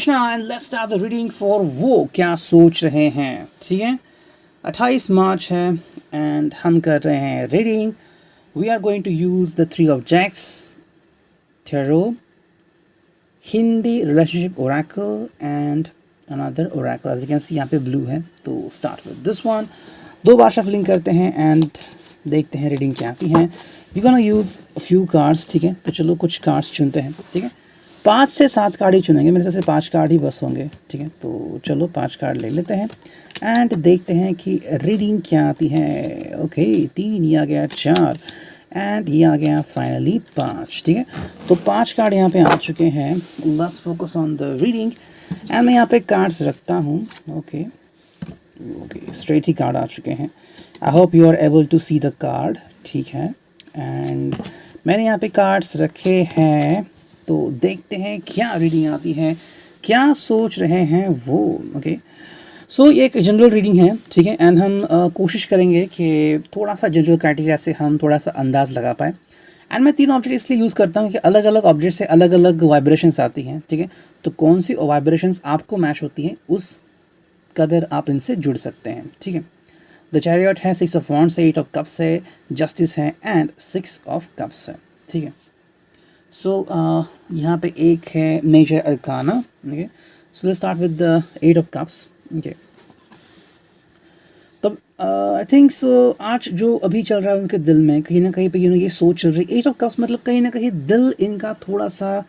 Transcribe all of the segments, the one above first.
Krishna and let's start the reading for वो क्या सोच रहे हैं। ठीक है, 28 मार्च है एंड हम कर रहे हैं reading. We are going to use the three objects tarot, Hindi relationship oracle and another oracle. As you can see यहाँ पे ब्लू है, तो स्टार्ट विद दिस वन। दो बार शफलिंग करते हैं एंड देखते हैं रीडिंग क्या आती है। You gonna use few cards. ठीक है, तो चलो कुछ कार्ड्स चुनते हैं। ठीक है, 5 से 7 कार्ड ही चुनेंगे, मेरे से 5 कार्ड ही बस होंगे। ठीक है, तो चलो 5 कार्ड ले लेते हैं एंड देखते हैं कि रीडिंग क्या आती है। ओके, 3 ये आ गया, 4 एंड ये आ गया फाइनली 5। ठीक है, तो 5 कार्ड यहाँ पे आ चुके हैं। Let's focus on the reading and मैं यहाँ पे कार्ड्स रखता हूँ। ओके, स्ट्रेट ही कार्ड आ चुके हैं। I hope you are able to see the card. ठीक है, एंड मैंने यहाँ पे कार्ड्स रखे हैं, तो देखते हैं क्या रीडिंग आती है, क्या सोच रहे हैं वो। ओके, सो ये एक जनरल रीडिंग है। ठीक है, एंड हम कोशिश करेंगे कि थोड़ा सा जनरल क्राइटेरिया से हम थोड़ा सा अंदाज़ लगा पाए। एंड मैं 3 ऑब्जेक्ट इसलिए यूज़ करता हूँ कि अलग अलग ऑब्जेक्ट से अलग अलग वाइब्रेशंस आती हैं। ठीक है, तो कौन सी वाइब्रेशंस आपको मैच होती हैं उस कदर आप इनसे जुड़ सकते हैं। ठीक है, द चैरियट है, 6 ऑफ वॉन्ड्स है, 8 ऑफ कप्स है, जस्टिस है एंड 6 ऑफ कप्स है। ठीक है, सो यहाँ पे एक है major arcana. Okay, so let's start with the 8 of cups. Okay, तब आई थिंक सो आज जो अभी चल रहा है उनके दिल में कहीं ना कहीं पे ये सोच चल रही है। 8 ऑफ कप्स मतलब कहीं ना कहीं दिल इनका थोड़ा सा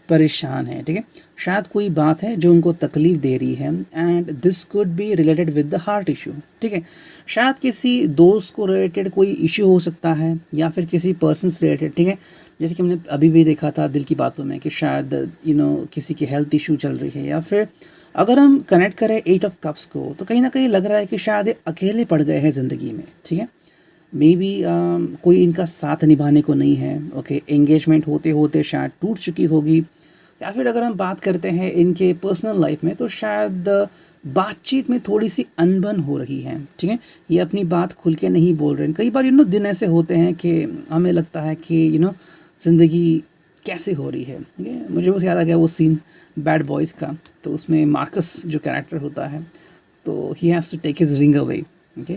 परेशान है। ठीक है, शायद कोई बात है जो उनको तकलीफ दे रही है and this could be related with the heart issue. ठीक है, शायद किसी दोस्त को रिलेटेड कोई इशू हो सकता है या फिर किसी पर्सन से रिलेटेड। ठीक है, जैसे कि हमने अभी भी देखा था दिल की बातों में कि शायद किसी की हेल्थ इशू चल रही है, या फिर अगर हम कनेक्ट करें 8 ऑफ कप्स को तो कहीं ना कहीं लग रहा है कि शायद ये अकेले पड़ गए हैं ज़िंदगी में। ठीक है, मे बी कोई इनका साथ निभाने को नहीं है। ओके, एंगेजमेंट होते होते शायद टूट चुकी होगी, या फिर अगर हम बात करते हैं इनके पर्सनल लाइफ में तो शायद बातचीत में थोड़ी सी अनबन हो रही है। ठीक है, ये अपनी बात खुल के नहीं बोल रहे हैं। कई बार दिन ऐसे होते हैं कि हमें लगता है कि ज़िंदगी कैसे हो रही है। ठीक है, मुझे बस याद आ गया वो सीन बैड बॉयज़ का, तो उसमें मार्कस जो कैरेक्टर होता है तो he has to take his ring away. Okay,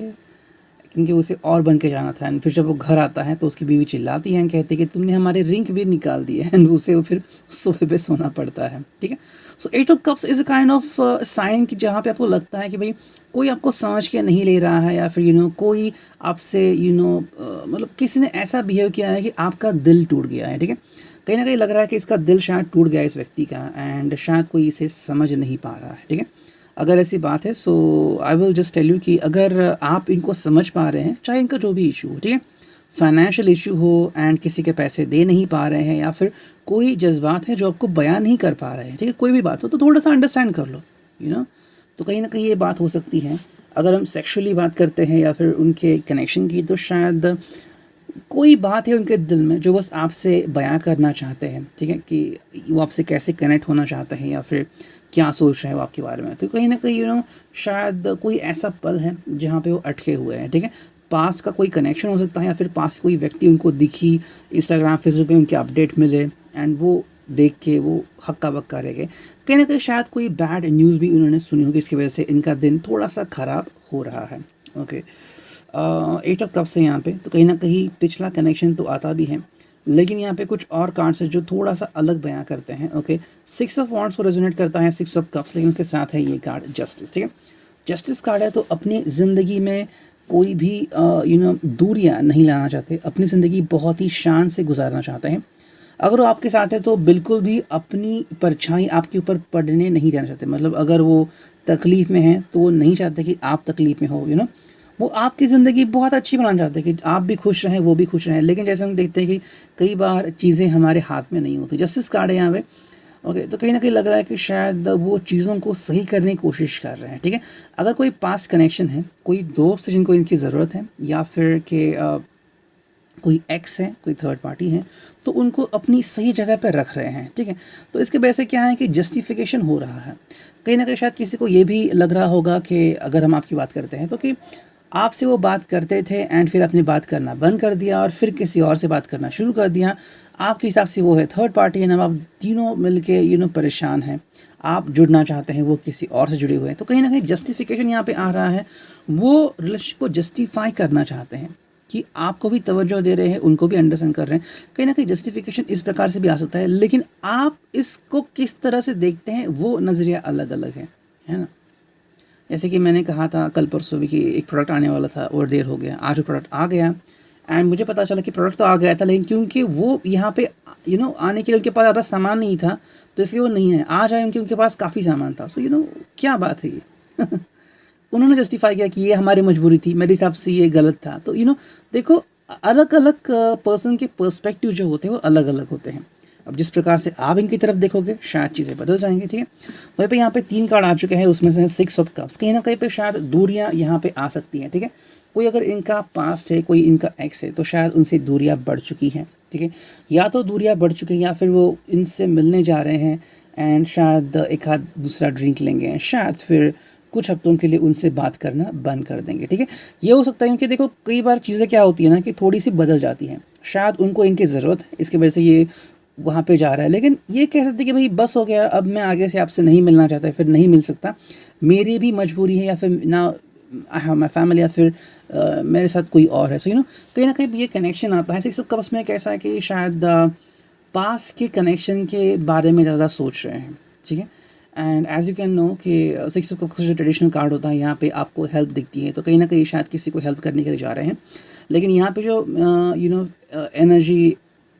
क्योंकि उसे और बन के जाना था एंड फिर जब वो घर आता है तो उसकी बीवी चिल्लाती है, कहती है कि तुमने हमारे रिंग भी निकाल दिए एंड उसे वो फिर सोफे पे सोना पड़ता है। ठीक है, सो 8 of cups is a kind of sine कि जहाँ पे आपको लगता है कि भाई कोई आपको समझ के नहीं ले रहा है, या फिर कोई आपसे मतलब किसी ने ऐसा बिहेव किया है कि आपका दिल टूट गया है। ठीक है, कहीं ना कहीं लग रहा है कि इसका दिल शायद टूट गया है इस व्यक्ति का एंड शायद कोई इसे समझ नहीं पा रहा है। ठीक है, अगर ऐसी बात है so I will just tell you कि अगर आप इनको समझ पा रहे हैं, चाहे इनका जो भी इशू हो, ठीक है, फाइनेंशियल इशू हो एंड किसी के पैसे दे नहीं पा रहे हैं, या फिर कोई जज्बात है जो आपको बयान नहीं कर पा रहे हैं, ठीक है, कोई भी बात हो तो थोड़ा सा अंडरस्टैंड कर लो। तो कहीं ना कहीं ये बात हो सकती है। अगर हम सेक्सुअली बात करते हैं या फिर उनके कनेक्शन की, तो शायद कोई बात है उनके दिल में जो बस आपसे बयां करना चाहते हैं। ठीक है, कि वो आपसे कैसे कनेक्ट होना चाहते हैं या फिर क्या सोच रहे हैं वो आपके बारे में। तो कहीं ना कहीं शायद कोई ऐसा पल है जहाँ पे वो अटके हुए हैं। ठीक है, पास्ट का कोई कनेक्शन हो सकता है, या फिर पास्ट कोई व्यक्ति उनको दिखी, इंस्टाग्राम फेसबुक पे उनके अपडेट मिले एंड वो देख के वो हक्का बक्का रह गए। कहीं ना कहीं शायद कोई बैड न्यूज़ भी उन्होंने सुनी होगी, इसकी वजह से इनका दिन थोड़ा सा ख़राब हो रहा है। ओके, 8 ऑफ कप्स है यहाँ पे, तो कहीं ना कहीं पिछला कनेक्शन तो आता भी है, लेकिन यहाँ पे कुछ और कार्ड्स है जो थोड़ा सा अलग बयां करते हैं। ओके, 6 ऑफ वॉन्ड्स को रेजोनेट करता है 6 ऑफ कप्स, लेकिन उसके साथ है ये कार्ड जस्टिस। ठीक है, जस्टिस कार्ड है तो अपनी ज़िंदगी में कोई भी दूरियां नहीं लाना चाहते, अपनी ज़िंदगी बहुत ही शान से गुजारना चाहते हैं। अगर वो आपके साथ है तो बिल्कुल भी अपनी परछाई आपके ऊपर पड़ने नहीं देना चाहते। मतलब अगर वो तकलीफ़ में हैं तो वो नहीं चाहते कि आप तकलीफ़ में हो। वो आपकी ज़िंदगी बहुत अच्छी बनाना चाहते हैं कि आप भी खुश रहें, वो भी खुश रहें। लेकिन जैसे हम देखते हैं कि कई बार चीज़ें हमारे हाथ में नहीं होती। जस्टिस कार्ड है यहाँ पे। ओके, तो कहीं ना कहीं लग रहा है कि शायद वो चीज़ों को सही करने की कोशिश कर रहे हैं। ठीक है, अगर कोई पास्ट कनेक्शन है, कोई दोस्त जिनको इनकी ज़रूरत है, या फिर कि कोई एक्स है, कोई थर्ड पार्टी है, तो उनको अपनी सही जगह पर रख रहे हैं। ठीक है, तो इसके वजह से क्या है कि जस्टिफिकेशन हो रहा है। कहीं ना कहीं शायद किसी को ये भी लग रहा होगा कि अगर हम आपकी बात करते हैं तो कि आपसे वो बात करते थे एंड फिर आपने बात करना बंद कर दिया और फिर किसी और से बात करना शुरू कर दिया। आपके हिसाब से वो है थर्ड पार्टी एंड अब आप तीनों मिलके परेशान हैं। आप जुड़ना चाहते हैं, वो किसी और से जुड़े हुए हैं। तो कहीं ना कहीं जस्टिफिकेशन यहाँ पे आ रहा है, वो रिलेशनशिप को जस्टिफाई करना चाहते हैं कि आपको भी तवज्जो दे रहे हैं, उनको भी अंडरस्टैंड कर रहे हैं। कहीं ना कहीं जस्टिफिकेशन इस प्रकार से भी आ सकता है, लेकिन आप इसको किस तरह से देखते हैं वो नज़रिया अलग अलग है ना। जैसे कि मैंने कहा था कल परसों भी कि एक प्रोडक्ट आने वाला था और देर हो गया, आज वो प्रोडक्ट आ गया एंड मुझे पता चला कि प्रोडक्ट तो आ गया था, लेकिन क्योंकि वो यहाँ पे आने के लिए उनके पास ज़्यादा सामान नहीं था तो इसलिए वो नहीं है। आज आए उनके पास काफ़ी सामान था। सो क्या बात है ये उन्होंने जस्टिफाई किया कि ये हमारी मजबूरी थी, मेरे हिसाब से ये गलत था। तो देखो, अलग अलग पर्सन के पर्सपेक्टिव जो होते हैं वो अलग अलग होते हैं। अब जिस प्रकार से आप इनकी तरफ देखोगे शायद चीज़ें बदल जाएंगी, ठीक है। वहीं पे यहाँ पे 3 कार्ड आ चुके हैं, उसमें से 6 ऑफ कप्स। कहीं ना कहीं पे शायद दूरियाँ यहाँ पे आ सकती हैं, ठीक है। कोई अगर इनका पास्ट है, कोई इनका एक्स है, तो शायद उनसे दूरियाँ बढ़ चुकी हैं, ठीक है। या तो दूरियाँ बढ़ चुकी हैं या फिर वो इनसे मिलने जा रहे हैं एंड शायद एक आध दूसरा ड्रिंक लेंगे, शायद फिर कुछ हफ्तों के लिए उनसे बात करना बंद कर देंगे, ठीक है। ये हो सकता है क्योंकि देखो कई बार चीज़ें क्या होती है ना कि थोड़ी सी बदल जाती हैं। शायद उनको इनकी ज़रूरत है, इसकी वजह से ये वहाँ पे जा रहा है, लेकिन ये कह सकते कि भाई बस हो गया, अब मैं आगे से आपसे नहीं मिलना चाहता, फिर नहीं मिल सकता, मेरी भी मजबूरी है, या फिर ना आई हैव माई फैमिली, या फिर मेरे साथ कोई और है। सो कहीं ना कहीं ये कनेक्शन आता है। 6 ऑफ कप्स में कैसा है कि शायद पास के कनेक्शन के बारे में ज़्यादा सोच रहे हैं, ठीक है। And as you can know कि 6 ऑफ कप्स जो ट्रेडिशनल कार्ड होता है, यहाँ पे आपको हेल्प दिखती है, तो कहीं ना कहीं शायद किसी को हेल्प करने के लिए जा रहे हैं। लेकिन यहाँ पे जो एनर्जी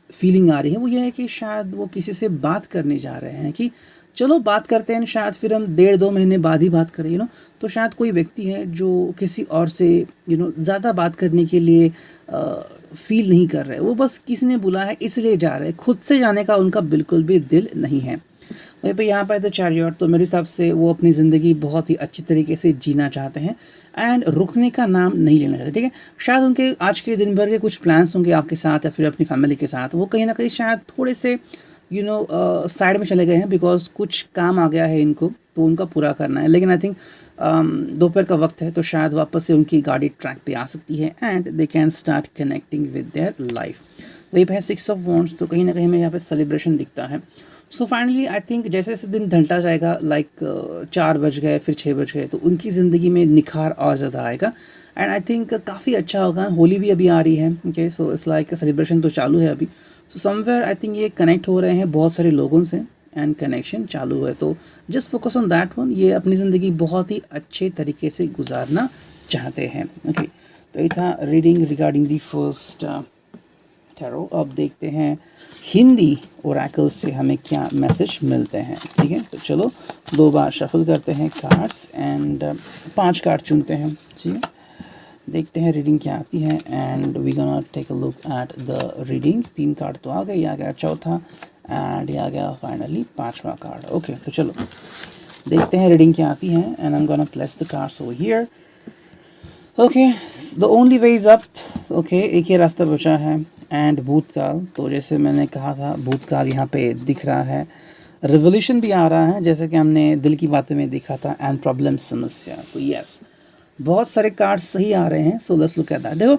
फीलिंग आ रही है वो ये है कि शायद वो किसी से बात करने जा रहे हैं कि चलो बात करते हैं, शायद फिर हम 1.5-2 महीने बाद ही बात करें, तो शायद कोई व्यक्ति है जो किसी और से ज़्यादा बात करने के लिए फील नहीं कर रहे, वो बस किसी ने बुलाया है इसलिए जा रहे हैं, खुद से जाने का उनका बिल्कुल भी दिल नहीं है। वहीं पे यहाँ पर तो चैरियट, तो मेरे हिसाब से वो अपनी ज़िंदगी बहुत ही अच्छी तरीके से जीना चाहते हैं एंड रुकने का नाम नहीं लेना चाहते, ठीक है। शायद उनके आज के दिन भर के कुछ प्लान्स होंगे आपके साथ या फिर अपनी फैमिली के साथ, वो कहीं ना कहीं शायद थोड़े से साइड में चले गए हैं बिकॉज कुछ काम आ गया है इनको, तो उनका पूरा करना है। लेकिन आई थिंक दोपहर का वक्त है, तो शायद वापस से उनकी गाड़ी ट्रैक पे आ सकती है and they can start connecting with their life. वही पे है 6 ऑफ वॉन्ड्स, तो कहीं ना कहीं हमें यहाँ पे सेलिब्रेशन दिखता है। सो फाइनली आई थिंक जैसे जैसे दिन ढलता जाएगा, लाइक 4 बज गए फिर 6 बज गए, तो उनकी ज़िंदगी में निखार और ज़्यादा आएगा एंड आई थिंक काफ़ी अच्छा होगा। होली भी अभी आ रही है, okay, so it's like celebration तो चालू है अभी। सो समवेयर आई थिंक ये कनेक्ट हो रहे हैं बहुत सारे लोगों से एंड कनेक्शन चालू है, तो just focus on that one. ये अपनी ज़िंदगी बहुत ही अच्छे तरीके से गुजारना चाहते हैं, ओके। तो ये था reading regarding the first tarot. अब देखते हैं हिंदी ओरेकल से हमें क्या मैसेज मिलते हैं, ठीक है। तो चलो 2 बार शफल करते हैं कार्ड्स एंड 5 कार्ड चुनते हैं, ठीक है। देखते हैं रीडिंग क्या आती है and we gonna take a look at the reading. 3 card तो आ गए, ये आ गया चौथा एंड ये आ गया फाइनली 5वां कार्ड, ओके। तो चलो देखते हैं रीडिंग क्या आती है and I am gonna place the cards over here, okay. The only way is up, okay, एक ही रास्ता बचा है एंड भूतकाल, तो जैसे मैंने कहा था भूतकाल यहाँ पे दिख रहा है, रिवोल्यूशन भी आ रहा है जैसे कि हमने दिल की बातों में देखा था एंड प्रॉब्लम समस्या। तो यस, बहुत सारे कार्ड सही आ रहे हैं। So let's look at that. देखो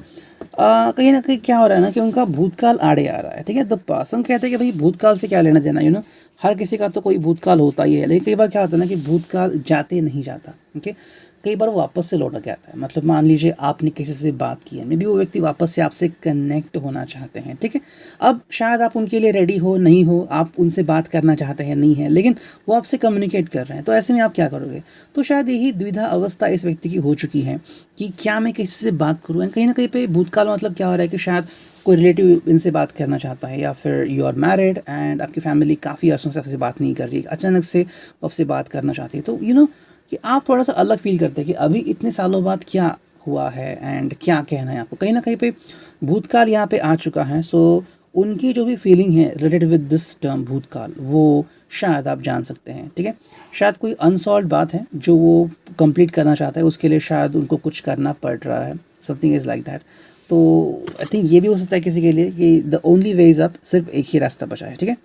कहीं ना कहीं क्या हो रहा है ना कि उनका भूतकाल आड़े आ रहा है, ठीक है। द पास्ट हम कहते हैं कि भाई भूतकाल से क्या लेना देना, हर किसी का तो कोई भूतकाल होता ही है, लेकिन कई बार क्या होता है ना कि भूतकाल जाते नहीं जाता, ओके। कई बार वो वापस से लौट के आता है। मतलब मान लीजिए आपने किसी से बात की है, मे बी वो व्यक्ति वापस से आपसे कनेक्ट होना चाहते हैं, ठीक है। अब शायद आप उनके लिए रेडी हो नहीं हो, आप उनसे बात करना चाहते हैं नहीं है, लेकिन वो आपसे कम्युनिकेट कर रहे हैं, तो ऐसे में आप क्या करोगे। तो शायद यही द्विधा अवस्था इस व्यक्ति की हो चुकी है कि क्या मैं किसी से बात करूँ। कहीं ना कहीं पे भूतकाल मतलब क्या हो रहा है कि शायद कोई रिलेटिव इनसे बात करना चाहता है, या फिर यू आर मैरिड एंड आपकी फैमिली काफ़ी अर्सों से आपसे बात नहीं कर रही, अचानक से आपसे बात करना चाहती है। तो कि आप थोड़ा सा अलग फील करते हैं कि अभी इतने सालों बाद क्या हुआ है एंड क्या कहना है आपको। कहीं ना कहीं पे भूतकाल यहाँ पे आ चुका है। सो उनकी जो भी फीलिंग है रिलेटेड विद दिस टर्म भूतकाल, वो शायद आप जान सकते हैं, ठीक है। शायद कोई अनसॉल्व बात है जो वो कंप्लीट करना चाहता है, उसके लिए शायद उनको कुछ करना पड़ रहा है, समथिंग इज़ लाइक दैट। तो आई थिंक ये भी हो सकता है किसी के लिए कि the only way is up, सिर्फ एक ही रास्ता बचा है, ठीक है।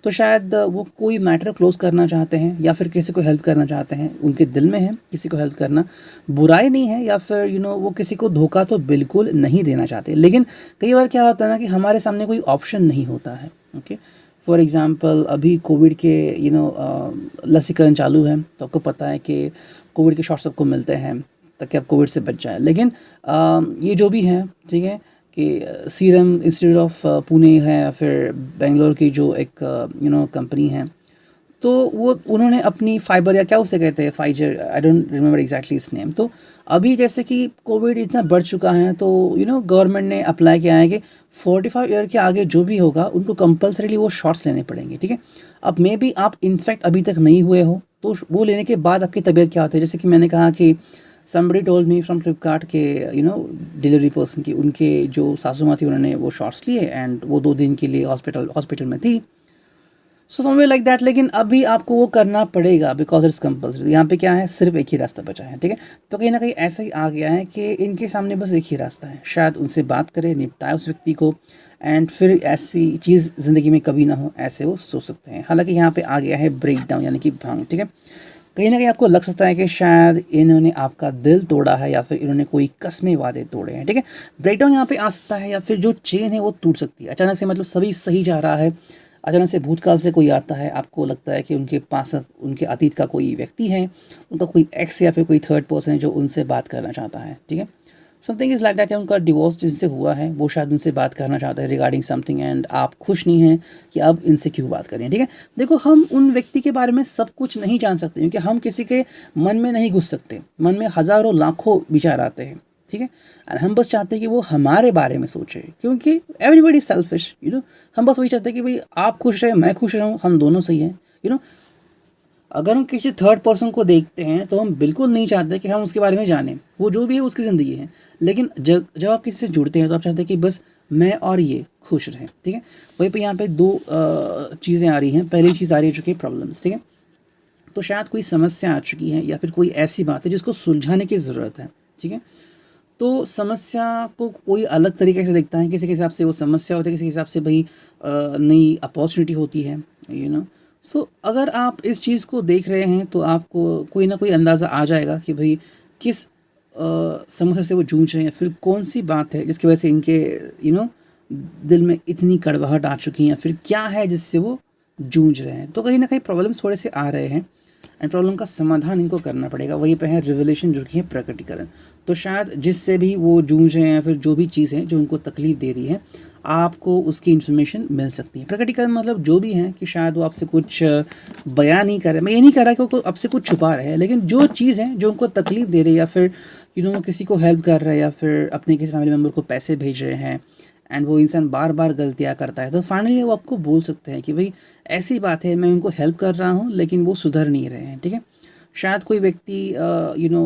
तो शायद वो कोई मैटर क्लोज करना चाहते हैं या फिर किसी को हेल्प करना चाहते हैं, उनके दिल में है किसी को हेल्प करना, बुराई नहीं है, या फिर वो किसी को धोखा तो बिल्कुल नहीं देना चाहते। लेकिन कई बार क्या होता है ना कि हमारे सामने कोई ऑप्शन नहीं होता है। ओके, फॉर एग्ज़ाम्पल अभी कोविड के लसीकरण चालू है, तो आपको पता है कि कोविड के शॉट्स सबको मिलते हैं ताकि आप कोविड से बच जाए। लेकिन ये जो भी है, ठीक है, कि सीरम इंस्टीट्यूट ऑफ पुणे है या फिर बेंगलोर की जो एक कंपनी है, तो वो उन्होंने अपनी फाइबर या क्या उसे कहते हैं, Pfizer, I don't remember exactly इस नेम। तो अभी जैसे कि कोविड इतना बढ़ चुका है, तो गवर्नमेंट ने अप्लाई किया है कि 45 ईयर के आगे जो भी होगा उनको कंपलसरीली वो शॉट्स लेने पड़ेंगे, ठीक है। अब मे बी आप इनफेक्ट अभी तक नहीं हुए हो, तो वो लेने के बाद आपकी तबीयत क्या होती है। जैसे कि मैंने कहा कि somebody told me from Flipkart के डिलीवरी पर्सन की उनके जो सासू माँ थी, उन्होंने वो शॉट्स लिए एंड वो 2 दिन के लिए हॉस्पिटल में थी। So somewhere like that. लेकिन अभी आपको वो करना पड़ेगा बिकॉज इट्स कंपल्सरी। यहाँ पे क्या है, सिर्फ एक ही रास्ता बचा है, ठीक है। तो कहीं ना कहीं ऐसा ही आ गया है कि इनके सामने बस एक ही रास्ता है, शायद उनसे बात करें, निपटाए उस व्यक्ति को, एंड फिर ऐसी चीज़ ज़िंदगी में कभी ना हो, ऐसे वो सोच सकते हैं। हालांकि यहाँ पे आ गया है ब्रेक डाउन, यानी कि भांग, ठीक है। कहीं ना कहीं आपको लग सकता है कि शायद इन्होंने आपका दिल तोड़ा है या फिर इन्होंने कोई कस्में वादे तोड़े हैं, ठीक है। ब्रेकडाउन यहाँ पे आ सकता है या फिर जो चेन है वो टूट सकती है अचानक से। मतलब सभी सही जा रहा है, अचानक से भूतकाल से कोई आता है, आपको लगता है कि उनके पास उनके अतीत का कोई व्यक्ति है, उनका कोई एक्स या फिर कोई थर्ड पर्सन है जो उनसे बात करना चाहता है, ठीक है। समथिंग इज़ लाइक दैट, उनका डिवोर्स जिनसे हुआ है वो शायद उनसे बात करना चाहता है रिगार्डिंग समथिंग, एंड आप खुश नहीं हैं कि अब इनसे क्यों बात करें, ठीक है। देखो, हम उन व्यक्ति के बारे में सब कुछ नहीं जान सकते क्योंकि हम किसी के मन में नहीं घुस सकते। मन में हज़ारों लाखों विचार आते हैं, ठीक है। और हम बस चाहते हैं कि वो हमारे बारे में सोचे, क्योंकि एवरीबडी सेल्फिश, हम बस वही चाहते हैं कि भाई आप खुश रहें, मैं खुश रहूँ, हम दोनों सही हैं। अगर हम किसी थर्ड पर्सन को देखते हैं तो हम बिल्कुल नहीं चाहते कि हम उसके बारे में जानें, वो जो भी है उसकी ज़िंदगी है। लेकिन जब आप किसी से जुड़ते हैं तो आप चाहते हैं कि बस मैं और ये खुश रहें, ठीक है। वहीं पे यहाँ पे 2 चीज़ें आ रही हैं। पहली चीज़ आ रही है जो कि प्रॉब्लम्स, ठीक है। तो शायद कोई समस्या आ चुकी है या फिर कोई ऐसी बात है जिसको सुलझाने की ज़रूरत है, ठीक है। तो समस्या को कोई अलग तरीके से देखता है, किसी के हिसाब से वो समस्या होती है, किसी के हिसाब से भाई नई अपॉर्चुनिटी होती है, सो अगर आप इस चीज़ को देख रहे हैं तो आपको कोई ना कोई अंदाज़ा आ जाएगा कि भाई किस समस्या से वो जूझ रहे हैं, फिर कौन सी बात है जिसकी वजह से इनके दिल में इतनी कड़वाहट आ चुकी है, या फिर क्या है जिससे वो जूझ रहे हैं। तो कहीं ना कहीं प्रॉब्लम्स थोड़े से आ रहे हैं एंड प्रॉब्लम का समाधान इनको करना पड़ेगा। वहीं पे है रिवलेशन, जो कि है प्रकटीकरण। तो शायद जिससे भी वो जूझ रहे हैं या फिर जो भी चीज़ है जो उनको तकलीफ़ दे रही है, आपको उसकी इन्फॉर्मेशन मिल सकती है। प्रकटीकरण मतलब जो भी है कि शायद वो आपसे कुछ बयान नहीं कर रहे। मैं ये नहीं कह रहा कि वो आपसे कुछ छुपा रहे हैं, लेकिन जो चीज़ है जो उनको तकलीफ़ दे रही है, या फिर वो किसी को हेल्प कर रहे हैं या फिर अपने किसी फैमिली मेम्बर को पैसे भेज रहे हैं एंड वो इंसान बार बार गलतियाँ करता है, तो फाइनली वो आपको बोल सकते हैं कि भाई ऐसी बात है, मैं उनको हेल्प कर रहा हूँ लेकिन वो सुधर नहीं रहे हैं, ठीक है। शायद कोई व्यक्ति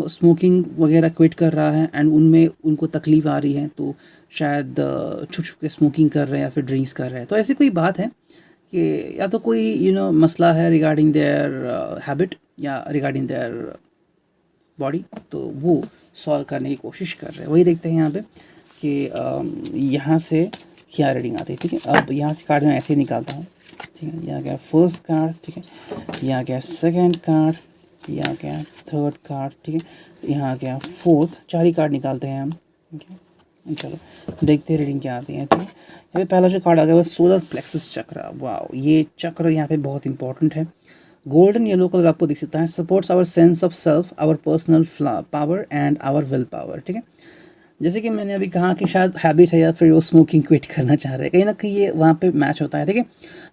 स्मोकिंग वगैरह क्विट कर रहा है एंड उनमें उनको तकलीफ़ आ रही है, तो शायद छुप छुप के स्मोकिंग कर रहे हैं या फिर ड्रिंक्स कर रहे हैं। तो ऐसी कोई बात है कि या तो कोई मसला है रिगार्डिंग देयर हैबिट या रिगार्डिंग देयर बॉडी, तो वो सॉल्व करने की कोशिश कर रहे हैं। वही देखते हैं यहाँ पे कि यहाँ से क्या रीडिंग आती है, ठीक है। अब यहाँ से कार्ड मैं ऐसे ही निकालता हूँ, ठीक है। यहाँ गया फर्स्ट कार्ड, ठीक है। यहाँ गया सेकंड कार्ड, यहाँ गया थर्ड कार्ड, ठीक है। यहाँ गया फोर्थ। 4 ही कार्ड निकालते हैं हम, ठीक है। चलो देखते हैं रीडिंग क्या आती है, ठीक है। यहाँ पे पहला जो कार्ड आ गया वो सोलर प्लेक्सस चक्र। वाह, ये चक्र यहाँ पे बहुत इंपॉर्टेंट है। गोल्डन येलो कलर आपको दिख सकता है। Supports our sense of self, our personal power and our will power, ठीक है। जैसे कि मैंने अभी कहा कि शायद हैबिट है या फिर वो स्मोकिंग क्विट करना चाह रहे हैं, कहीं ना कहीं ये वहाँ पे मैच होता है, ठीक है।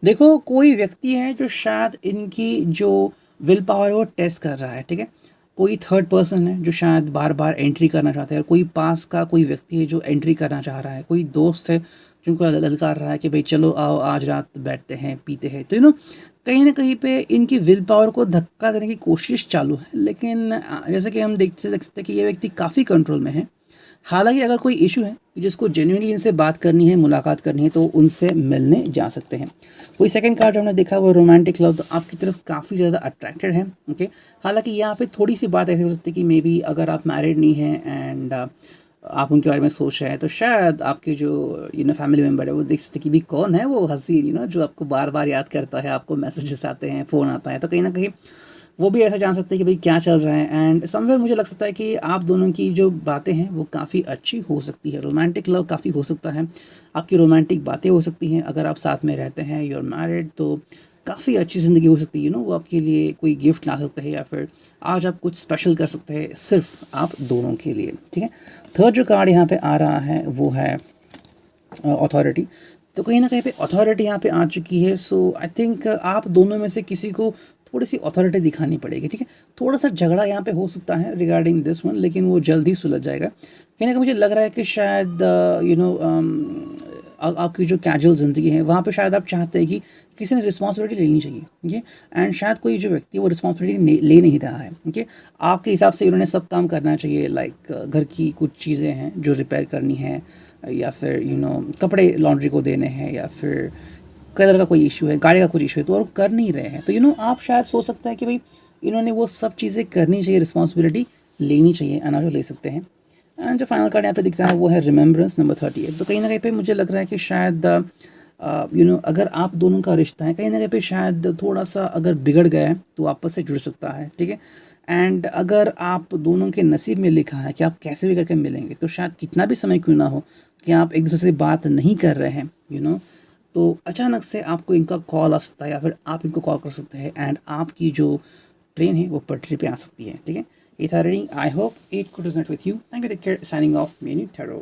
देखो, कोई व्यक्ति है जो शायद इनकी जो विल पावर है वो टेस्ट कर रहा है, ठीक है। कोई थर्ड पर्सन है जो शायद बार बार एंट्री करना चाहता है, और कोई पास का कोई व्यक्ति है जो एंट्री करना चाह रहा है, कोई दोस्त है जिनको ललकार रहा है कि भाई चलो आओ आज रात बैठते हैं पीते हैं। तो कहीं ना कहीं पे इनकी विल पावर को धक्का देने की कोशिश चालू है। लेकिन जैसे कि हम देख सकते हैं कि ये व्यक्ति काफ़ी कंट्रोल में है। हालांकि अगर कोई इशू है जिसको जेन्युइनली इनसे बात करनी है, मुलाकात करनी है, तो उनसे मिलने जा सकते हैं। कोई सेकंड कार्ड जो हमने देखा वो रोमांटिक लव, तो आपकी तरफ काफ़ी ज़्यादा अट्रैक्टेड है, ओके। हालांकि यहाँ पे थोड़ी सी बात ऐसी हो सकती है कि मे बी अगर आप मैरिड नहीं हैं एंड आप उनके बारे में सोच रहे हैं, तो शायद आपके जो फैमिली मेम्बर है वो देख सकते कि भी कौन है वो हसीन जो आपको बार बार याद करता है, आपको मैसेजेस आते हैं, फ़ोन आता है, तो कहीं ना कहीं वो भी ऐसा जान सकते हैं कि भाई क्या चल रहा है। एंड समवेयर मुझे लग सकता है कि आप दोनों की जो बातें हैं वो काफ़ी अच्छी हो सकती है, रोमांटिक लव काफ़ी हो सकता है, आपकी रोमांटिक बातें हो सकती हैं। अगर आप साथ में रहते हैं, यू आर मैरिड, तो काफ़ी अच्छी ज़िंदगी हो सकती है। वो आपके लिए कोई गिफ्ट ला सकते हैं, या फिर आज आप कुछ स्पेशल कर सकते हैं सिर्फ आप दोनों के लिए, ठीक है। थर्ड जो कार्ड यहाँ पे आ रहा है वो है अथॉरिटी। तो कहीं ना कहीं पे अथॉरिटी यहाँ पे आ चुकी है। सो आई थिंक आप दोनों में से किसी को थोड़ी सी अथॉरिटी दिखानी पड़ेगी, ठीक है। थोड़ा सा झगड़ा यहाँ पे हो सकता है रिगार्डिंग दिस वन, लेकिन वो जल्दी सुलझ जाएगा। कहीं ना कहीं मुझे लग रहा है कि शायद आपकी जो कैजुअल ज़िंदगी है वहाँ पे शायद आप चाहते हैं कि किसी ने रिस्पॉन्सिबिलिटी लेनी चाहिए, ठीक है। एंड शायद कोई जो व्यक्ति है वो रिस्पॉन्सिबिलिटी ले नहीं रहा है, ठीक है। आपके हिसाब से इन्होंने सब काम करना चाहिए, लाइक घर की कुछ चीज़ें हैं जो रिपेयर करनी है, या फिर कपड़े लॉन्ड्री को देने हैं, या फिर कलर का कोई इशू है, गाड़ी का कुछ इशू है, तो वो कर नहीं रहे हैं। तो आप शायद सोच सकते हैं कि भाई इन्होंने वो सब चीज़ें करनी चाहिए, रिस्पॉन्सिबिलिटी लेनी चाहिए, एंड जो ले सकते हैं। एंड जो फाइनल कार्ड यहाँ पे दिख रहा है वो है रिमेम्बरेंस नंबर 38। तो कहीं ना कहीं पे मुझे लग रहा है कि शायद अगर आप दोनों का रिश्ता है कहीं ना कहीं पे शायद थोड़ा सा अगर बिगड़ गया है तो आपस से जुड़ सकता है, ठीक है। एंड अगर आप दोनों के नसीब में लिखा है कि आप कैसे भी करके मिलेंगे, तो शायद कितना भी समय क्यों ना हो कि आप एक दूसरे से बात नहीं कर रहे हैं, तो अचानक से आपको इनका कॉल आ सकता है, या फिर आप इनको कॉल कर सकते हैं, एंड आपकी जो ट्रेन है वो पटरी पे आ सकती है, ठीक है। ये था reading. I hope it could resonate with you. Thank you, take care, signing off, many tarot.